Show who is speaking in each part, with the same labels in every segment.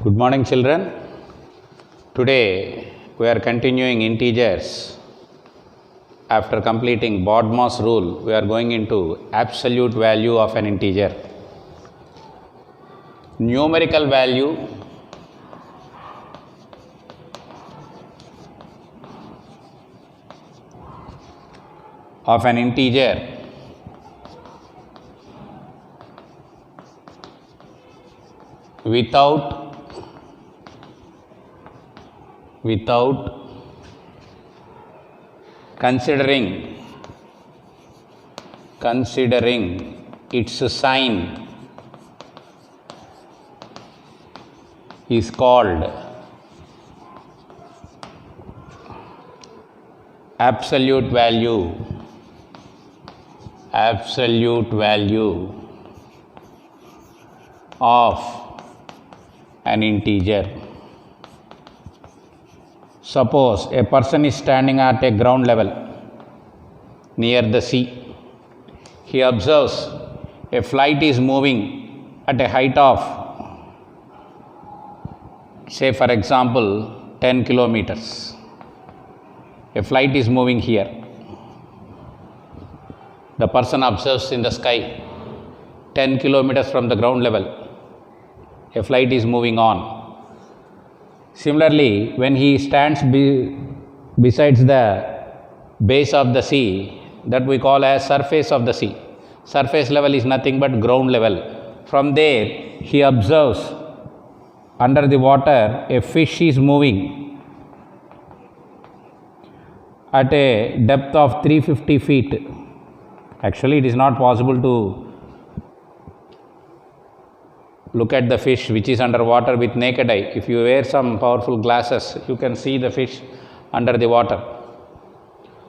Speaker 1: Good morning, children. Today we are continuing integers. After completing BODMAS rule, we are going into absolute value of an integer. Numerical value of an integer without considering its sign is called absolute value of an integer. Suppose a person is standing at a ground level near the sea. He observes a flight is moving at a height of, say for example, 10 kilometers. A flight is moving here. The person observes in the sky 10 kilometers from the ground level. A flight is moving on. Similarly, when he stands besides the base of the sea, that we call as surface of the sea. Surface level is nothing but ground level. From there, he observes under the water a fish is moving at a depth of 350 feet. Actually, it is not possible to look at the fish which is underwater with naked eye. If you wear some powerful glasses, you can see the fish under the water.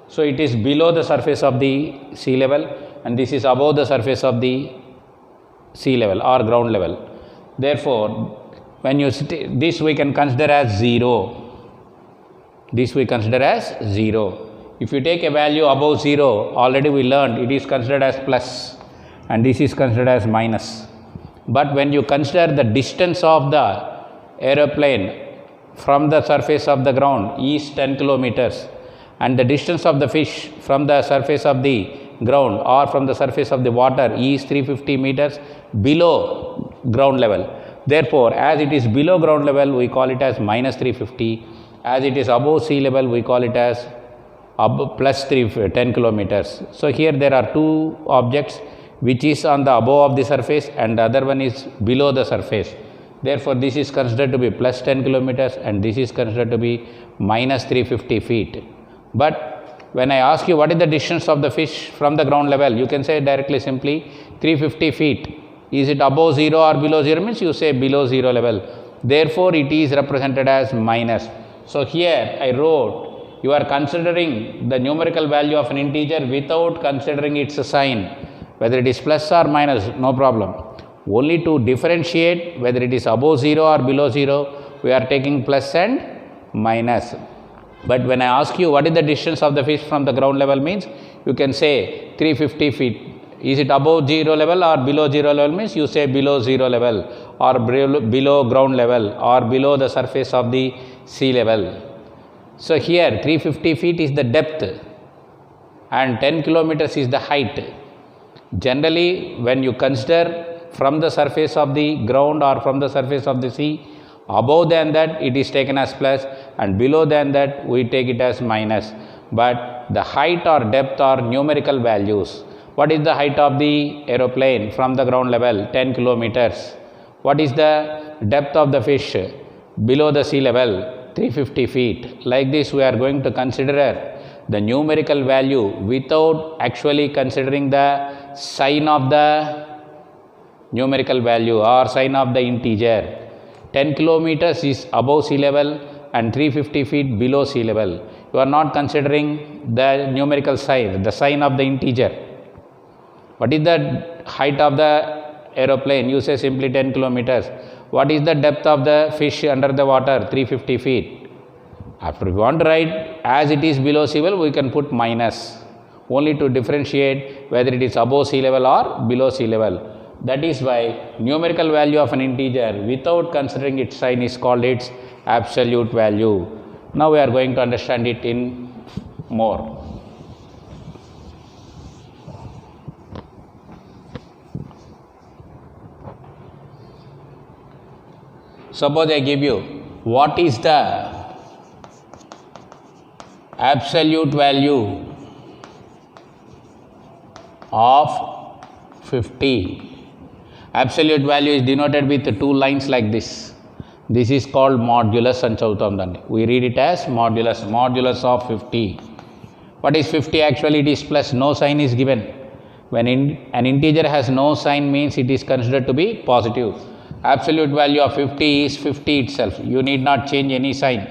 Speaker 1: So it is below the surface of the sea level, and this is above the surface of the sea level or ground level. Therefore, when you this we can consider as 0. This we consider as 0. If you take a value above 0, already we learned it is considered as plus, and this is considered as minus. But when you consider the distance of the aeroplane from the surface of the ground is 10 kilometers, and the distance of the fish from the surface of the ground or from the surface of the water is 350 meters below ground level. Therefore, as it is below ground level, we call it as minus 350. As it is above sea level, we call it as plus 10 kilometers. So here there are two objects, which is on the above of the surface and the other one is below the surface. Therefore, this is considered to be plus 10 kilometers and this is considered to be minus 350 feet. But when I ask you what is the distance of the fish from the ground level, you can say directly simply 350 feet. Is it above 0 or below 0 means you say below 0 level. Therefore, it is represented as minus. So here I wrote, you are considering the numerical value of an integer without considering its sign. Whether it is plus or minus, no problem. Only to differentiate whether it is above 0 or below 0, we are taking plus and minus. But when I ask you what is the distance of the fish from the ground level means, you can say 350 feet. Is it above 0 level or below 0 level means you say below 0 level or below ground level or below the surface of the sea level. So here 350 feet is the depth and 10 kilometers is the height. Generally, when you consider from the surface of the ground or from the surface of the sea, above than that it is taken as plus and below than that we take it as minus. But the height or depth are numerical values. What is the height of the aeroplane from the ground level? 10 kilometers. What is the depth of the fish below the sea level? 350 feet. Like this we are going to consider the numerical value without actually considering the sign of the numerical value or sign of the integer. 10 kilometers is above sea level and 350 feet below sea level. You are not considering the numerical sign, the sign of the integer. What is the height of the aeroplane? You say simply 10 kilometers. What is the depth of the fish under the water? 350 feet. After we want to write as it is below sea level, we can put minus only to differentiate whether it is above sea level or below sea level. That is why numerical value of an integer without considering its sign is called its absolute value. Now we are going to understand it in more. Suppose I give you what is the absolute value of 50. Absolute value is denoted with two lines like this. This is called modulus and chautamdandi. We read it as modulus, modulus of 50. What is 50 actually? It is plus, no sign is given. When an integer has no sign means it is considered to be positive. Absolute value of 50 is 50 itself. You need not change any sign.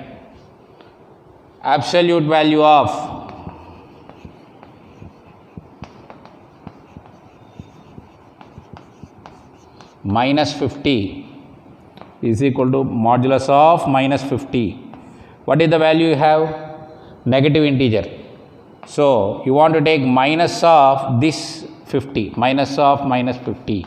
Speaker 1: Absolute value of minus 50 is equal to modulus of minus 50. What is the value you have? Negative integer. So you want to take minus of this 50, minus of minus 50.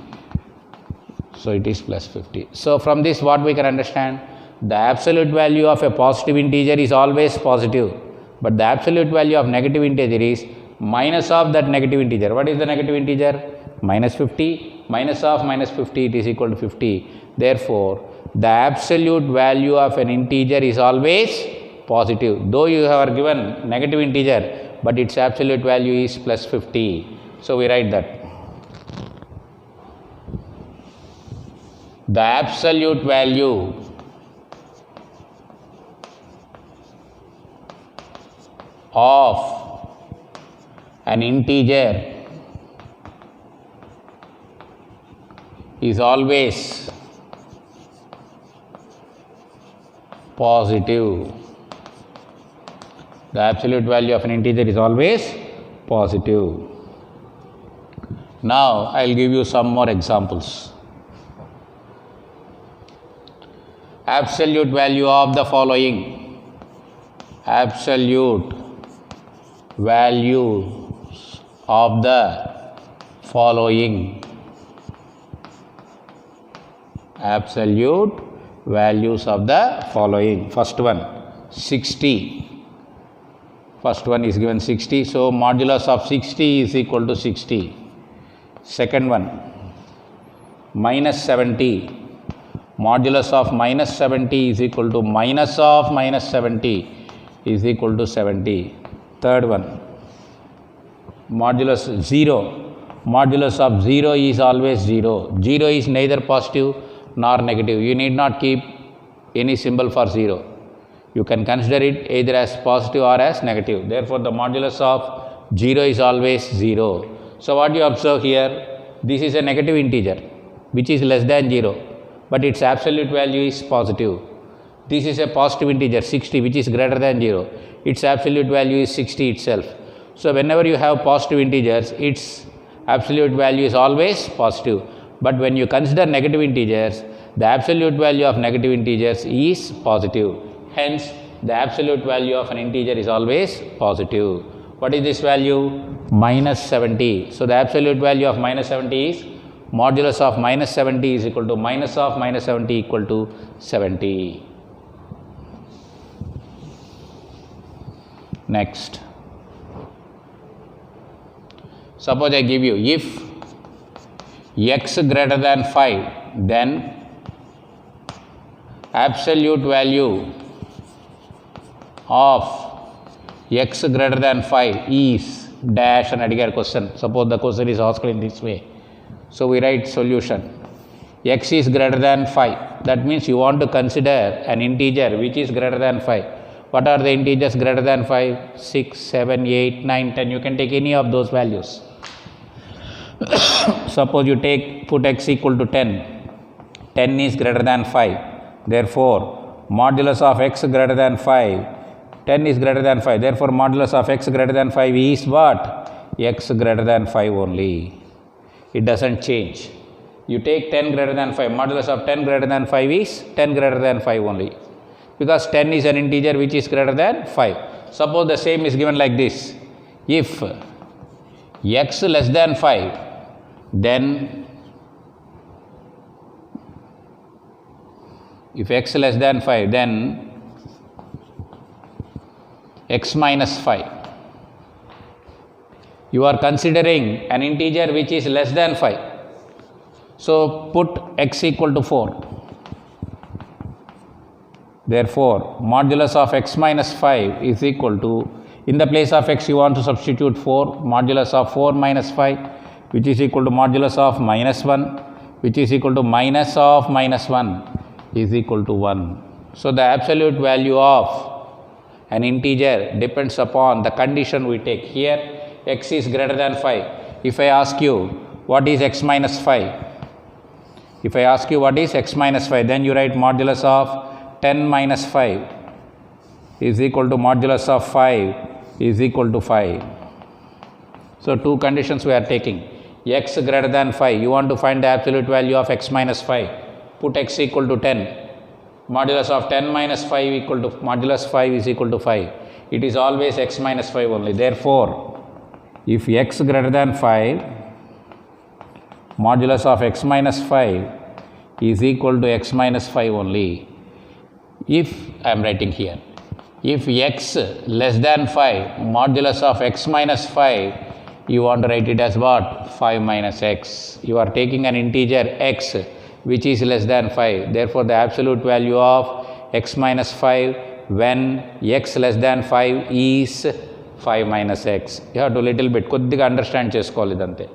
Speaker 1: So it is plus 50. So from this what we can understand? The absolute value of a positive integer is always positive, but the absolute value of negative integer is minus of that negative integer. What is the negative integer? Minus 50. Minus of minus 50, it is equal to 50. Therefore, the absolute value of an integer is always positive. Though you are given negative integer, but its absolute value is plus 50. So we write that. The absolute value of an integer is always positive. The absolute value of an integer is always positive. Now I will give you some more examples. Absolute value of the following. Absolute values of the following. Absolute values of the following. First one, 60. First one is given 60. So modulus of 60 is equal to 60. Second one, minus 70. Modulus of minus 70 is equal to minus of minus 70 is equal to 70. Third one, modulus 0. Modulus of 0 is always 0. 0 is neither positive nor negative. You need not keep any symbol for 0. You can consider it either as positive or as negative. Therefore, the modulus of 0 is always 0. So, what you observe here, this is a negative integer which is less than 0, but its absolute value is positive. This is a positive integer 60 which is greater than 0. Its absolute value is 60 itself. So, whenever you have positive integers, its absolute value is always positive. But when you consider negative integers, the absolute value of negative integers is positive. Hence, the absolute value of an integer is always positive. What is this value? Minus 70. So, the absolute value of minus 70 is modulus of minus 70 is equal to minus of minus 70 equal to 70. Next. Suppose I give you, if x greater than 5, then absolute value of x greater than 5 is dash and adigar question. Suppose the question is asked in this way. So we write solution. X is greater than 5. That means you want to consider an integer which is greater than 5. What are the integers greater than 5? 6, 7, 8, 9, 10. You can take any of those values. Suppose you put x equal to 10. 10 is greater than 5. Therefore, modulus of x greater than 5. 10 is greater than 5. Therefore, modulus of x greater than 5 is what? X greater than 5 only. It doesn't change. You take 10 greater than 5. Modulus of 10 greater than 5 is 10 greater than 5 only. Because 10 is an integer which is greater than 5. Suppose the same is given like this. If x less than 5, then If x less than 5, then x minus 5. You are considering an integer which is less than 5. So put x equal to 4. Therefore, modulus of x minus 5 is equal to, in the place of x you want to substitute 4, modulus of 4 minus 5, which is equal to modulus of minus 1, which is equal to minus of minus 1 is equal to 1. So the absolute value of an integer depends upon the condition we take. Here x is greater than 5. If I ask you what is x minus 5, if I ask you what is x minus 5, then you write modulus of 10 minus 5 is equal to modulus of 5 is equal to 5. So two conditions we are taking. X greater than 5, you want to find the absolute value of x minus 5. Put x equal to 10. Modulus of 10 minus 5 equal to modulus 5 is equal to 5. It is always x minus 5 only. Therefore, if x greater than 5, modulus of x minus 5 is equal to x minus 5 only. If I am writing here, if x less than 5, modulus of x minus 5, you want to write it as what? 5 minus x. You are taking an integer x which is less than 5. Therefore, the absolute value of x minus 5 when x less than 5 is 5 minus x. You have to little bit koddiga understand cheskovali idante.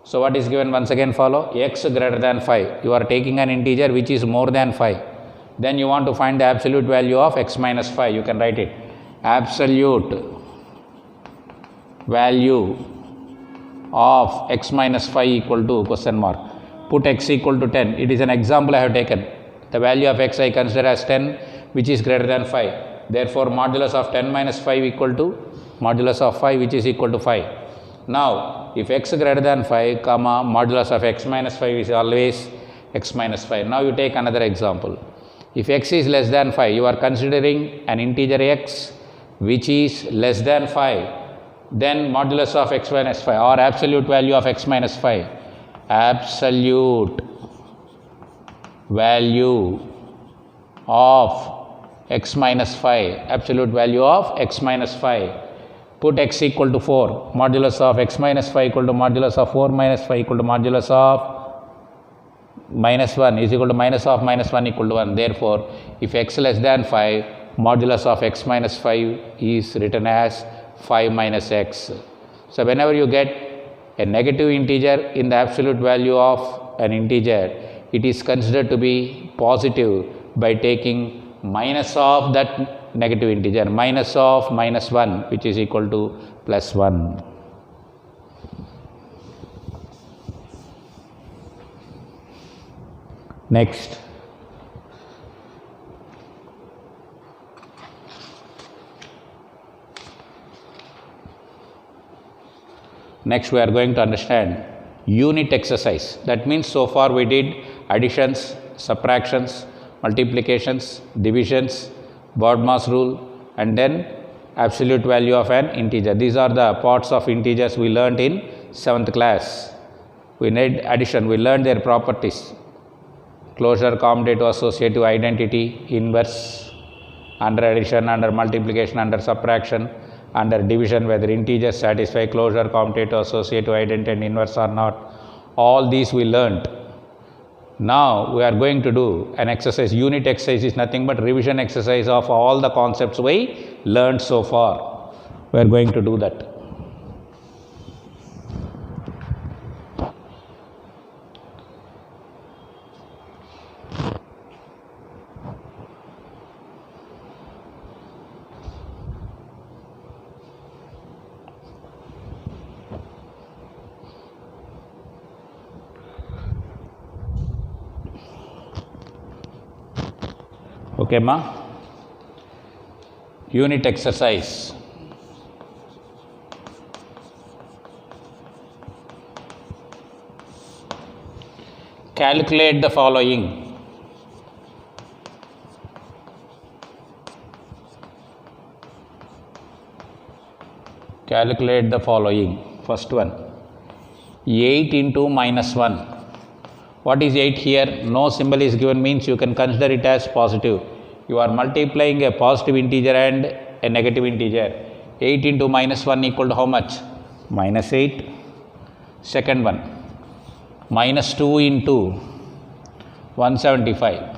Speaker 1: So what is given? Once again follow. X greater than 5. You are taking an integer which is more than 5. Then you want to find the absolute value of x minus 5. You can write it. Absolute value of x minus 5 equal to question mark. Put x equal to 10. It is an example I have taken. The value of x I consider as 10, which is greater than 5. Therefore, modulus of 10 minus 5 equal to modulus of 5, which is equal to 5. Now, if x greater than 5, comma, modulus of x minus 5 is always x minus 5. Now, you take another example. If x is less than 5, you are considering an integer x which is less than 5. Then modulus of x minus 5 or absolute value of x minus 5. Absolute value of x minus 5. Absolute value of x minus 5. Put x equal to 4. Modulus of x minus 5 equal to modulus of 4 minus 5 equal to modulus of minus 1 is equal to minus of minus 1 equal to 1. Therefore, if x less than 5, modulus of x minus 5 is written as 5 minus x. So, whenever you get a negative integer in the absolute value of an integer, it is considered to be positive by taking minus of that negative integer, minus of minus 1, which is equal to plus 1. Next. Next, we are going to understand unit exercise. That means so far we did additions, subtractions, multiplications, divisions, BODMAS rule, and then absolute value of an integer. These are the parts of integers we learned in 7th class. We need addition, we learned their properties. Closure, commutative, associative, identity, inverse, under addition, under multiplication, under subtraction, under division, whether integers satisfy closure, commutative, associative, identity, and inverse or not. All these we learned. Now we are going to do an exercise. Unit exercise is nothing but revision exercise of all the concepts we learned so far. We are going to do that. Okay, ma? Unit exercise. Calculate the following. Calculate the following. First one, 8 into minus 1. What is 8 here? No symbol is given, means you can consider it as positive. You are multiplying a positive integer and a negative integer. 8 into minus 1 equal to how much? Minus 8. Second one, minus 2 into 175.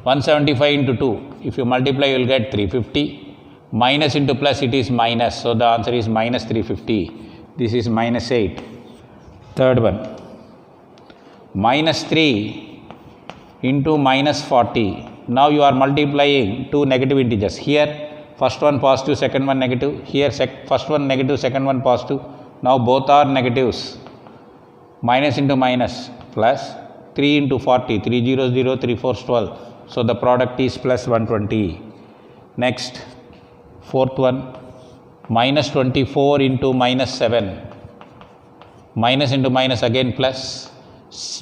Speaker 1: 175 into 2, if you multiply you will get 350. Minus into plus, it is minus, so the answer is minus 350. This is minus 8. Third one, minus 3 into minus 40. Now you are multiplying two negative integers. Here first one positive, second one negative. Here first one negative, second one positive. Now both are negatives. Minus into minus, plus 3 into 40, 3 0 0, 3 4 12. So the product is plus 120. Next, fourth one, minus 24 into minus 7. Minus into minus, again plus.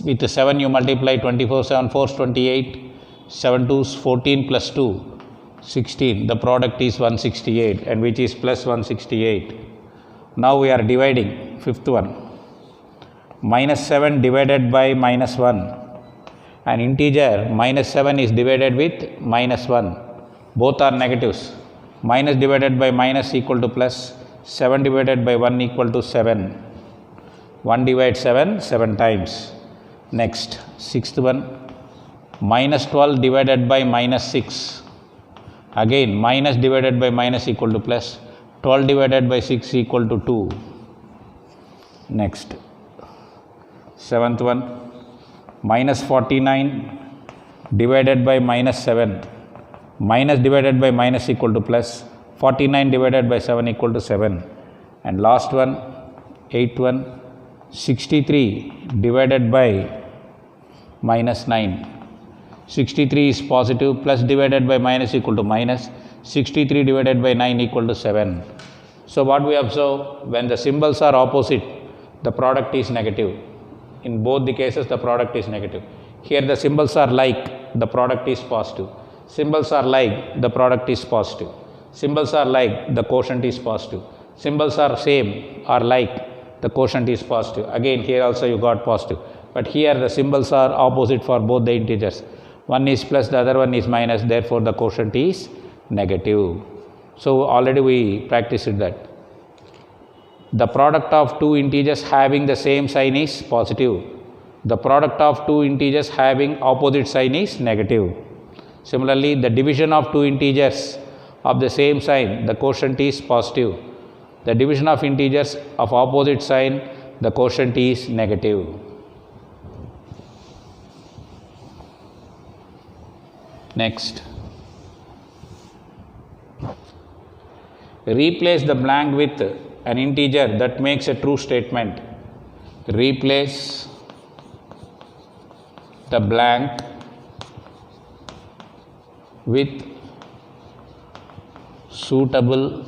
Speaker 1: With 7 you multiply, 24 7 4 28. 7 2s 14 plus 2 16. The product is 168, and which is plus 168. Now we are dividing. Fifth one, minus 7 divided by minus 1. An integer minus 7 is divided with minus 1. Both are negatives. Minus divided by minus equal to plus. 7 divided by 1 equal to 7. 1 divides 7 7 times. Next, sixth one, minus 12 divided by minus 6. Again, minus divided by minus equal to plus. 12 divided by 6 equal to 2. Next, seventh one, minus 49 divided by minus 7. Minus divided by minus equal to plus. 49 divided by 7 equal to 7. And last one, eighth one, 63 divided by minus 9. 63 is positive, plus divided by minus equal to minus. 63 divided by 9 equal to 7. So what we observe, when the symbols are opposite, the product is negative. In both the cases, the product is negative. Here the symbols are like, the product is positive. Symbols are like, the product is positive. Symbols are like, the quotient is positive. Symbols are same or like, the quotient is positive. Again, here also you got positive. But here the symbols are opposite for both the integers. One is plus, the other one is minus, therefore the quotient is negative. So already we practiced that. The product of two integers having the same sign is positive. The product of two integers having opposite sign is negative. Similarly, the division of two integers of the same sign, the quotient is positive. The division of integers of opposite sign, the quotient is negative. Next, replace the blank with an integer that makes a true statement. Replace the blank with suitable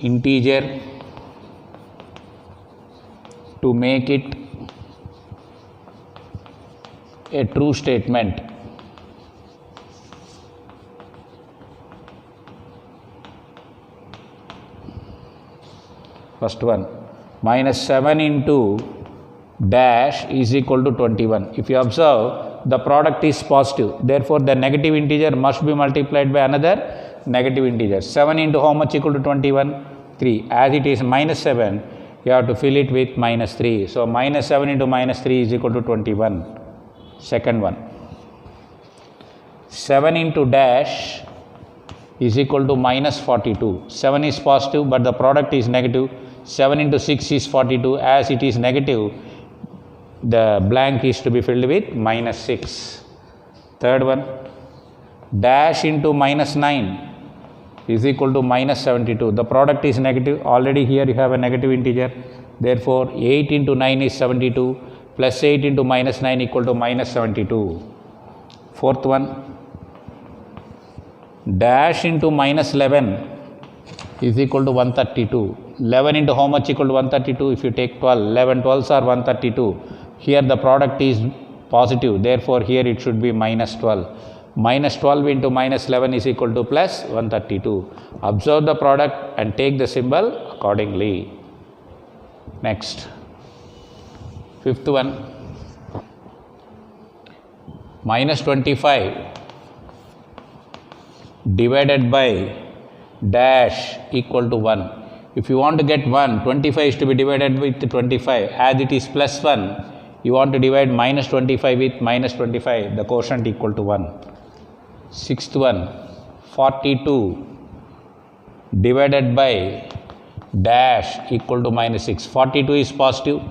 Speaker 1: integer to make it a true statement. First one, minus 7 into dash is equal to 21. If you observe, the product is positive. Therefore, the negative integer must be multiplied by another negative integer. 7 into how much equal to 21? 3. As it is minus 7, you have to fill it with minus 3. So, minus 7 into minus 3 is equal to 21. Second one, 7 into dash is equal to minus 42. 7 is positive, but the product is negative. 7 into 6 is 42. As it is negative, the blank is to be filled with minus 6. Third one, dash into minus 9 is equal to minus 72. The product is negative. Already here you have a negative integer. Therefore, 8 into 9 is 72. Plus 8 into minus 9 equal to minus 72. Fourth one, dash into minus 11 is equal to 132. 11 into how much equal to 132? If you take 12, 11 12s are 132. Here the product is positive, therefore here it should be minus 12. Minus 12 into minus 11 is equal to plus 132. Observe the product and take the symbol accordingly. Next, Fifth one, minus 25 divided by dash equal to 1. If you want to get 1, 25 is to be divided with 25. As it is plus 1, you want to divide minus 25 with minus 25, the quotient equal to 1. Sixth one, 42 divided by dash equal to minus 6. 42 is positive,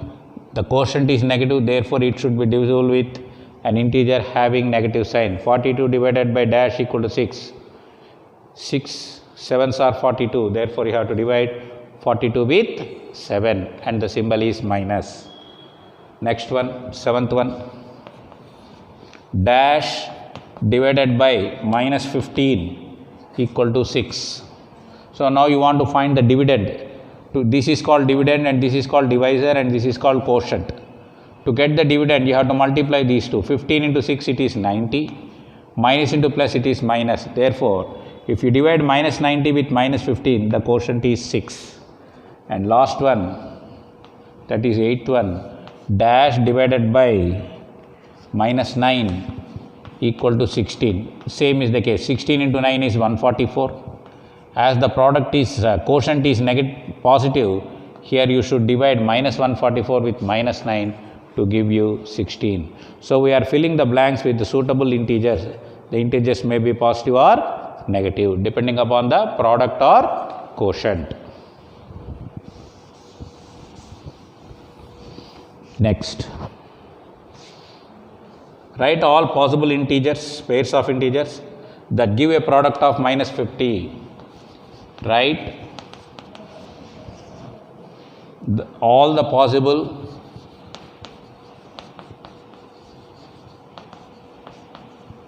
Speaker 1: the quotient is negative, therefore it should be divisible with an integer having negative sign. 42 divided by dash equal to 6. 6 sevens are 42, therefore you have to divide 42 with 7 and the symbol is minus. Next one, seventh one, dash divided by minus 15 equal to 6. So now you want to find the dividend. This is called dividend and this is called divisor and this is called quotient. To get the dividend, you have to multiply these two. 15 into 6, it is 90. Minus into plus, it is minus. Therefore, if you divide minus 90 with minus 15, the quotient is 6. And last one, that is eighth one, dash divided by minus 9 equal to 16. Same is the case. 16 into 9 is 144. As the product is quotient is positive, here you should divide minus 144 with minus 9 to give you 16. So we are filling the blanks with the suitable integers. The integers may be positive or negative depending upon the product or quotient. Next, write all possible integers, pairs of integers that give a product of minus 50. Write all the possible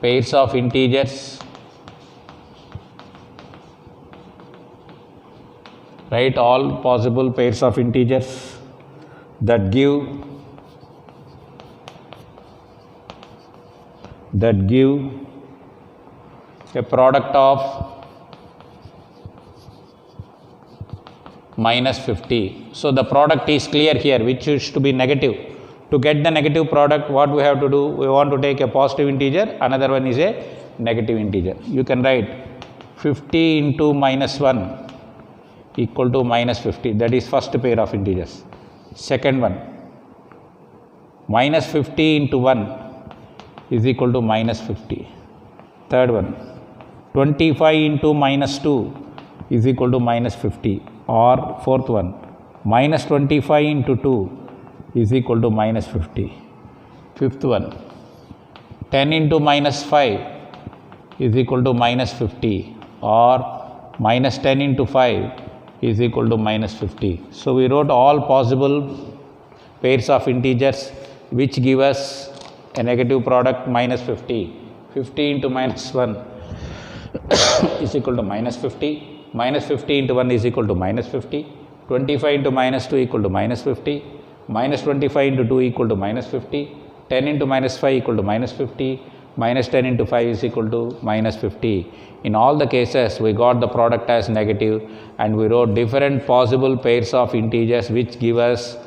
Speaker 1: pairs of integers. Write all possible pairs of integers that give a product of minus 50. So the product is clear here, which is to be negative. To get the negative product, what we have to do? We want to take a positive integer, another one is a negative integer. You can write 50 into minus 1 equal to minus 50. That is first pair of integers. Second one, minus 50 into 1 is equal to minus 50. Third one, 25 into minus 2 is equal to minus 50. Or fourth one, minus 25 into 2 is equal to minus 50. Fifth one, 10 into minus 5 is equal to minus 50. Or minus 10 into 5 is equal to minus 50. So we wrote all possible pairs of integers which give us a negative product minus 50. 50 into minus 1 is equal to minus 50. Minus 50 into 1 is equal to minus 50. 25 into minus 2 equal to minus 50. Minus 25 into 2 equal to minus 50. 10 into minus 5 equal to minus 50. Minus 10 into 5 is equal to minus 50. In all the cases, we got the product as negative and we wrote different possible pairs of integers which give us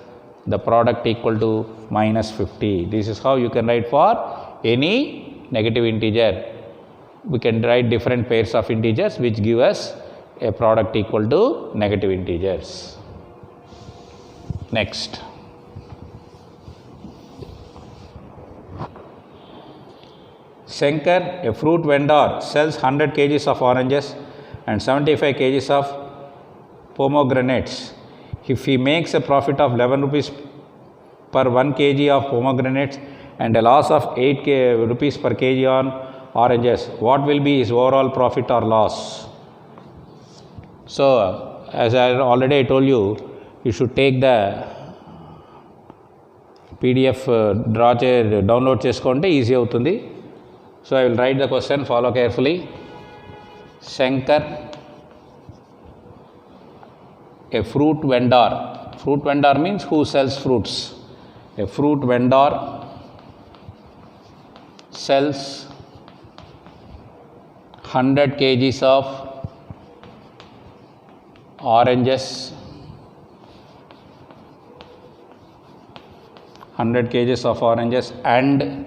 Speaker 1: the product equal to minus 50. This is how you can write for any negative integer. We can write different pairs of integers which give us a product equal to negative integers. Next, Shankar, a fruit vendor, sells 100 kgs of oranges and 75 kgs of pomegranates. If he makes a profit of 11 rupees per 1 kg of pomegranates and a loss of 8 rupees per kg on oranges, what will be his overall profit or loss? So, as I already told you, you should take the PDF download చేసుకుంటే easy అవుతుంది. So I will write the question, follow carefully. Shankar, a fruit vendor. Fruit vendor means who sells fruits. A fruit vendor sells 100 kgs of oranges 100 kgs of oranges and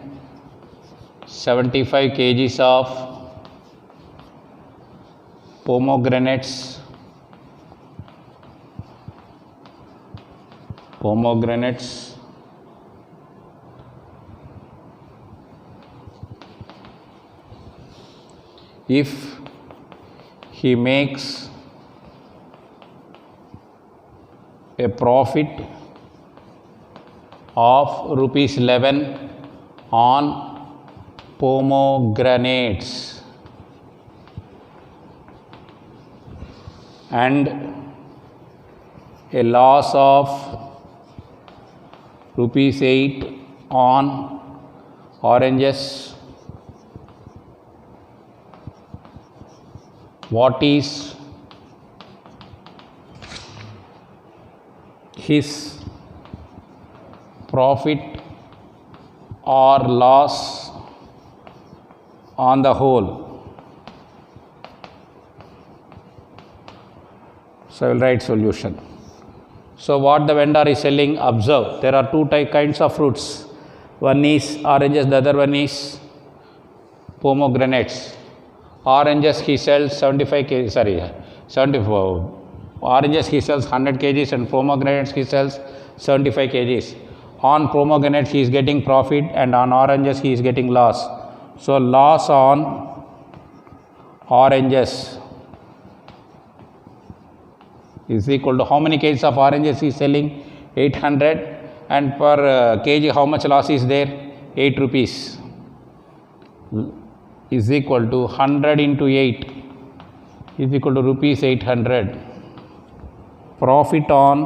Speaker 1: 75 kgs of pomegranates if he makes a profit of rupees 11 on pomegranates and a loss of rupees 8 on oranges, what is his profit or loss on the whole? So I will write solution. So what the vendor is selling, observe, there are two kinds of fruits. One is oranges, the other one is pomegranates. Oranges he sells 75 kg, sorry, 74. Oranges he sells 100 kgs and pomegranates he sells 75 kgs. On pomegranates he is getting profit and on oranges he is getting loss. So loss on oranges is equal to how many kgs of oranges he is selling? 800, and per kg how much loss is there? 8 rupees is equal to 100 into 8 is equal to rupees 800. Profit on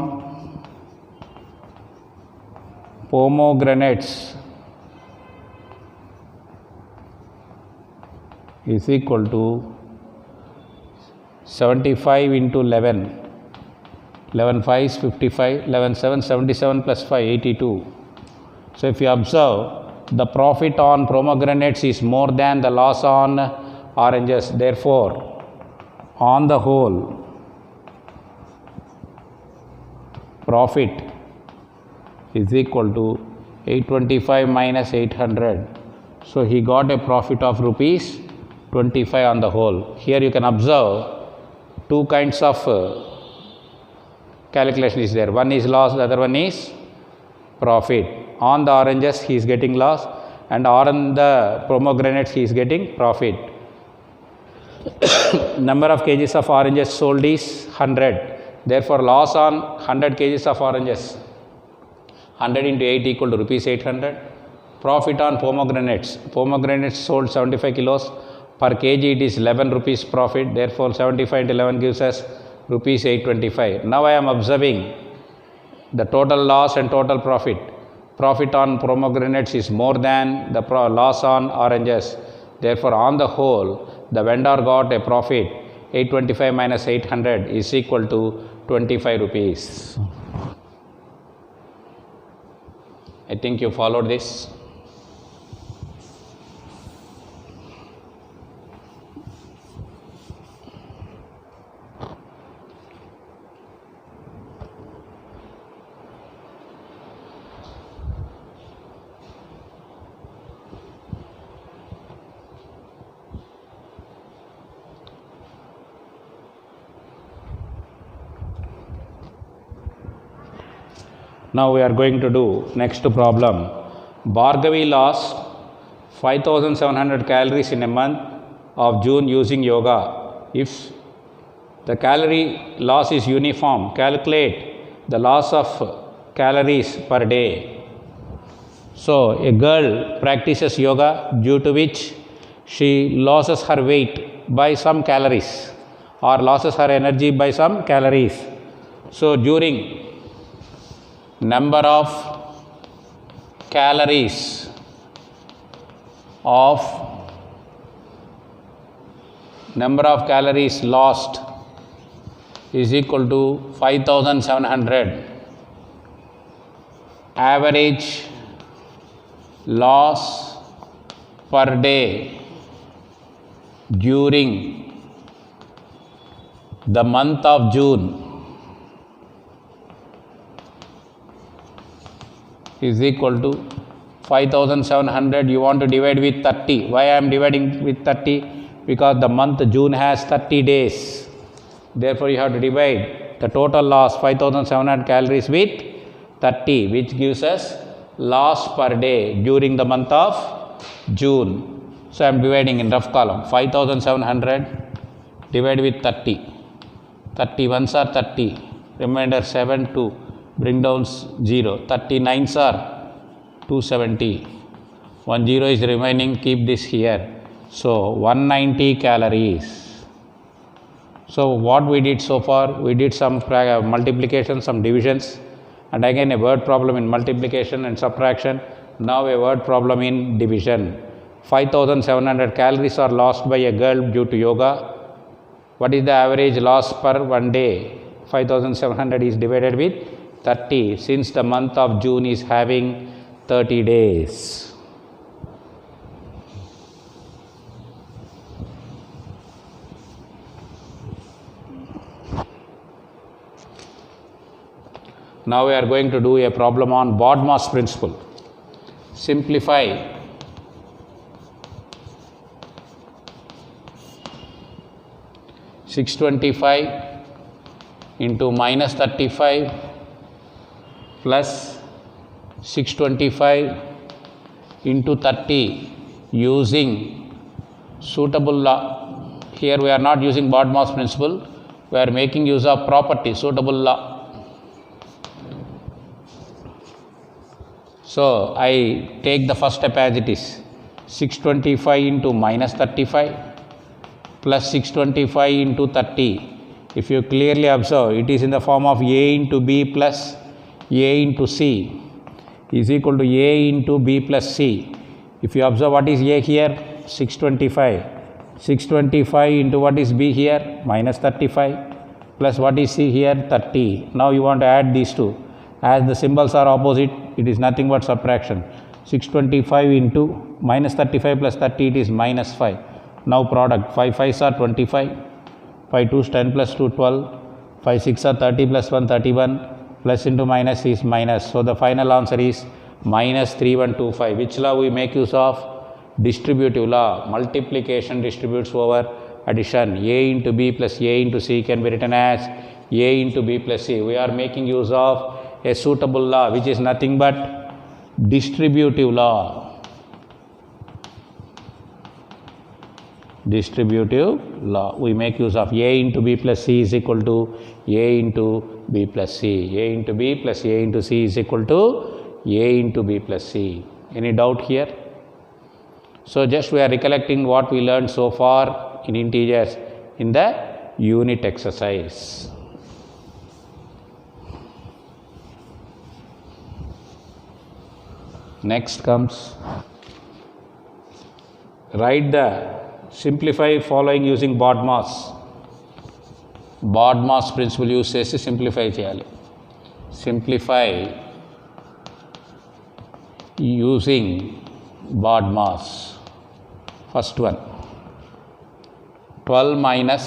Speaker 1: pomegranates is equal to 75 into 11. 11 5 is 55, 11 7 77 plus 5 82. So if you observe, the profit on pomegranates is more than the loss on oranges. Therefore, on the whole, profit is equal to 825 minus 800. So he got a profit of rupees 25 on the whole. Here you can observe two kinds of calculation is there. One is loss, the other one is profit. On the oranges he is getting loss and on the pomegranates he is getting profit. Number of kgs of oranges sold is 100. Therefore, loss on 100 kgs of oranges, 100 into 8 equal to rupees 800. Profit on pomegranates. Pomegranates sold 75 kilos. Per kg it is 11 rupees profit. Therefore, 75 into 11 gives us rupees 825. Now I am observing the total loss and total profit. Profit on pomegranates is more than the loss on oranges. Therefore, on the whole, the vendor got a profit 825 minus 800 is equal to 25 rupees. I think you followed this. Now we are going to do next problem. Bhargavi lost 5700 calories in a month of June using yoga. If the calorie loss is uniform, calculate the loss of calories per day. So a girl practices yoga due to which she loses her weight by some calories or loses her energy by some calories. So during number of calories lost is equal to 5700. Average loss per day during the month of June is equal to 5700 you want to divide with 30. Why I am dividing with 30? Because the month June has 30 days. Therefore, you have to divide the total loss 5700 calories with 30, which gives us loss per day during the month of June. So, I am dividing in rough column 5700 divided with 30. 30 ones are 30, remainder 7 2, bring down 0. 39s are 270, 1 0 is remaining, keep this here. So, 190 calories. So, what we did so far? We did some multiplication, some divisions, and again a word problem in multiplication and subtraction. Now, a word problem in division. 5700 calories are lost by a girl due to yoga. What is the average loss per one day? 5700 is divided with 30, since the month of June is having 30 days. Now we are going to do a problem on BODMAS principle. Simplify (625) into minus 35 plus 625 into 30 using suitable law. Here we are not using BODMAS principle, we are making use of property, suitable law. So, I take the first step as it is, 625 into minus 35 plus 625 into 30. If you clearly observe, it is in the form of A into B plus A into C is equal to A into B plus C. If you observe what is A here, 625. 625 into what is B here, minus 35, plus what is C here, 30. Now you want to add these two. As the symbols are opposite, it is nothing but subtraction. 625 into minus 35 plus 30, it is minus 5. Now product, 5 5s are 25, 5 2s 10 plus 2 12, 5 6 are 30 plus 1 31, plus into minus is minus. So the final answer is minus 3125. Which law we make use of? Distributive law. Multiplication distributes over addition. A into B plus A into C can be written as A into B plus C. We are making use of a suitable law, which is nothing but distributive law. Distributive law. We make use of A into B plus C is equal to A into B plus C. A into B plus A into C is equal to A into B plus C. Any doubt here? So, just we are recollecting what we learned so far in integers in the unit exercise. Next comes, write the simplify following using BODMAS. BODMAS principle use చేసి simplify చేయాలి. Simplify using BODMAS. First one, 12 minus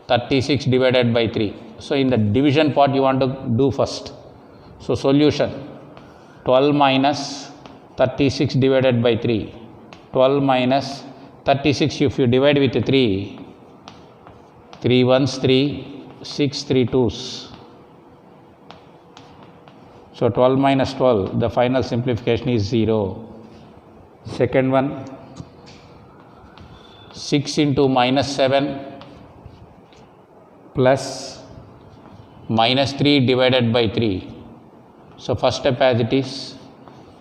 Speaker 1: 36 divided by 3. So, in the division part you want to do first. So, solution 12 minus 36 divided by 3. 12 minus 36, if you divide with 3, 3 ones 3, 6 3 2s. So, 12 minus 12, the final simplification is 0. Second one, 6 into minus 7 plus minus 3 divided by 3. So, first step as it is,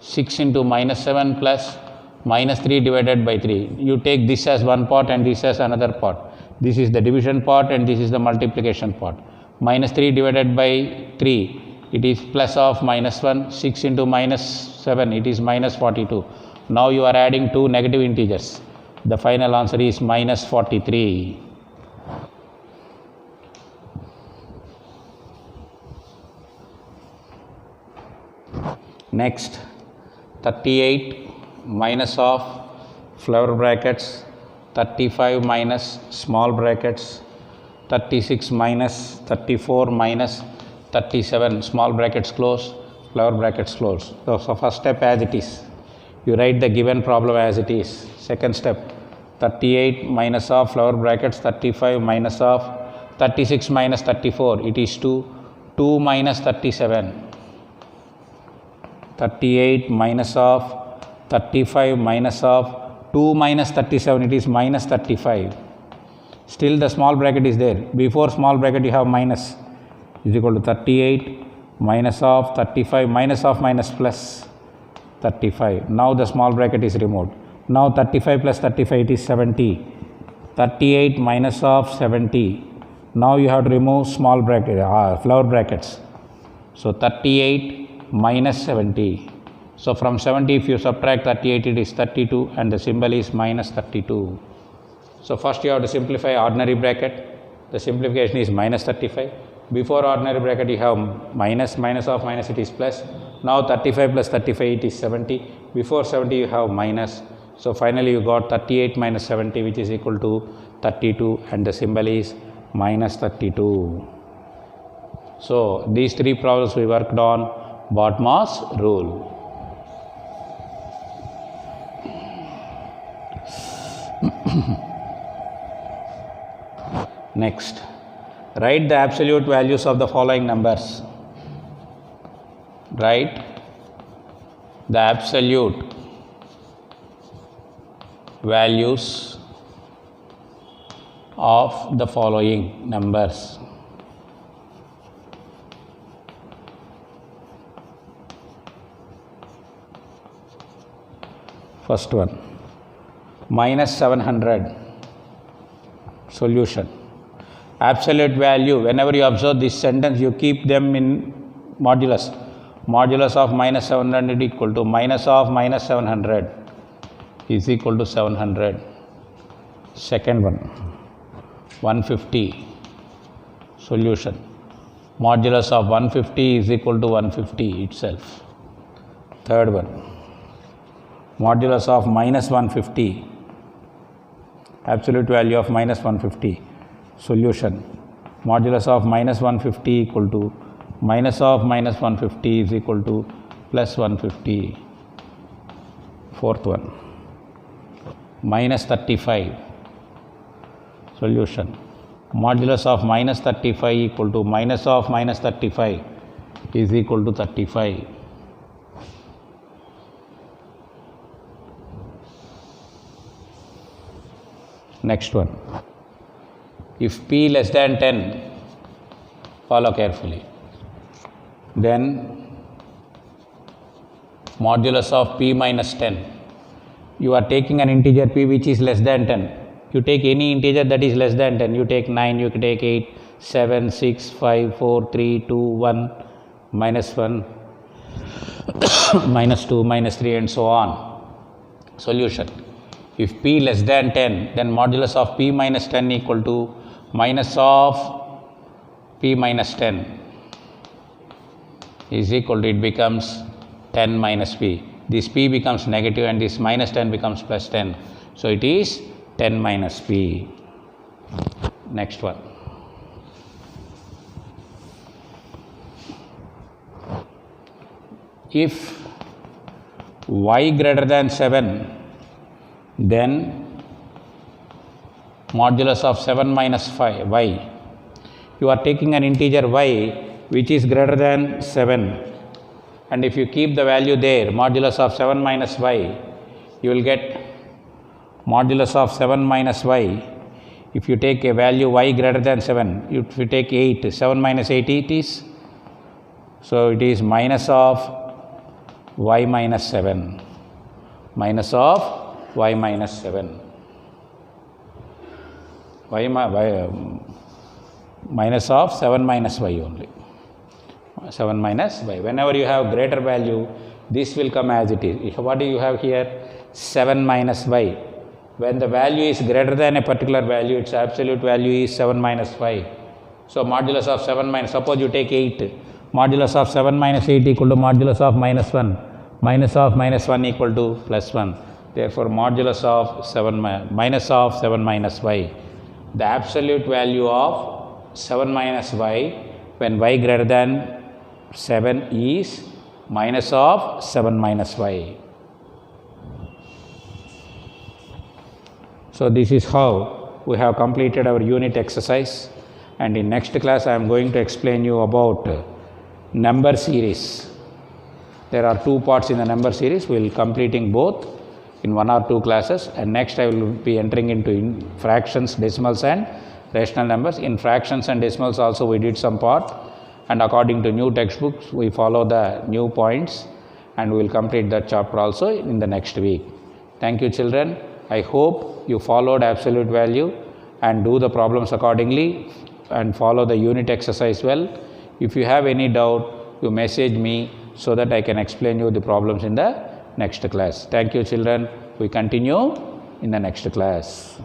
Speaker 1: 6 into minus 7 plus minus 3 divided by 3. You take this as one part and this as another part. This is the division part and this is the multiplication part. Minus 3 divided by 3, it is plus of minus 1. 6 into minus 7, it is minus 42. Now you are adding two negative integers. The final answer is minus 43. Next, 38 minus of flower brackets, 35 minus small brackets, 36 minus 34 minus 37 small brackets close, flower brackets closed. So first step as it is. You write the given problem as it is. Second step, 38 minus of flower brackets 35 minus of 36 minus 34. It is 2. 2 minus 37. 38 minus of 35 minus of 2 minus 37. It is minus 35. Still the small bracket is there. Before small bracket you have minus is equal to 38 minus of 35 minus of minus plus 35. Now the small bracket is removed. Now 35 plus 35 it is 70. 38 minus of 70. Now you have to remove small bracket, flower brackets. So 38 minus 70. So from 70 if you subtract 38 it is 32 and the symbol is minus 32. So first you have to simplify ordinary bracket. The simplification is minus 35. Before ordinary bracket you have minus, minus of minus it is plus. Now 35 plus 35 it is 70. Before 70 you have minus. So finally you got 38 minus 70 which is equal to 32 and the symbol is minus 32. So these three problems we worked on Bodmer's rule. Next, write the absolute values of the following numbers. Write the absolute values of the following numbers. First one, minus 700. Solution. Absolute value, whenever you observe this sentence, you keep them in modulus. Modulus of minus 700 equal to minus of minus 700 is equal to 700. Second one, 150. Solution. Modulus of 150 is equal to 150 itself. Third one, modulus of minus 150. Absolute value of minus 150. Solution. Modulus of minus 150 equal to minus of minus 150 is equal to plus 150. Fourth one, minus 35. Solution. Modulus of minus 35 equal to minus of minus 35 is equal to 35. Next one. If p less than 10, follow carefully, then modulus of p minus 10. You are taking an integer p which is less than 10. You take any integer that is less than 10. You take 9, you can take 8, 7, 6, 5, 4, 3, 2, 1, minus 1, minus 2, minus 3 and so on. Solution. If p less than 10, then modulus of p minus 10 equal to minus of p minus 10 is equal to, it becomes 10 minus p. This p becomes negative and this minus 10 becomes plus 10. So it is 10 minus p. Next one. If y greater than 7, then modulus of 7 minus 5 y. You are taking an integer y which is greater than 7, and if you keep the value there, modulus of 7 minus y, you will get modulus of 7 minus y. If you take a value y greater than 7, if you take 8, 7 minus 8 it is, so it is minus of y minus 7, minus of y minus 7. Minus of 7 minus y only. 7 minus y. Whenever you have greater value, this will come as it is. What do you have here? 7 minus y. When the value is greater than a particular value, its absolute value is 7 minus y. So modulus of 7 minus, suppose you take 8. Modulus of 7 minus 8 equal to modulus of minus 1. Minus of minus 1 equal to plus 1. Therefore, modulus of 7 minus of 7 minus y. The absolute value of 7 minus y when y greater than 7 is minus of 7 minus y. So this is how we have completed our unit exercise, and in next class I am going to explain you about number series. There are 2 parts in the number series. We will completing both in 1 or 2 classes, and next I will be entering into fractions, decimals and rational numbers. In fractions and decimals also we did some part, and according to new textbooks we follow the new points, and we will complete that chapter also in the next week. Thank you children. I hope you followed absolute value and do the problems accordingly and follow the unit exercise well. If you have any doubt, you message me so that I can explain you the problems in the next class. Thank you children. We continue in the next class.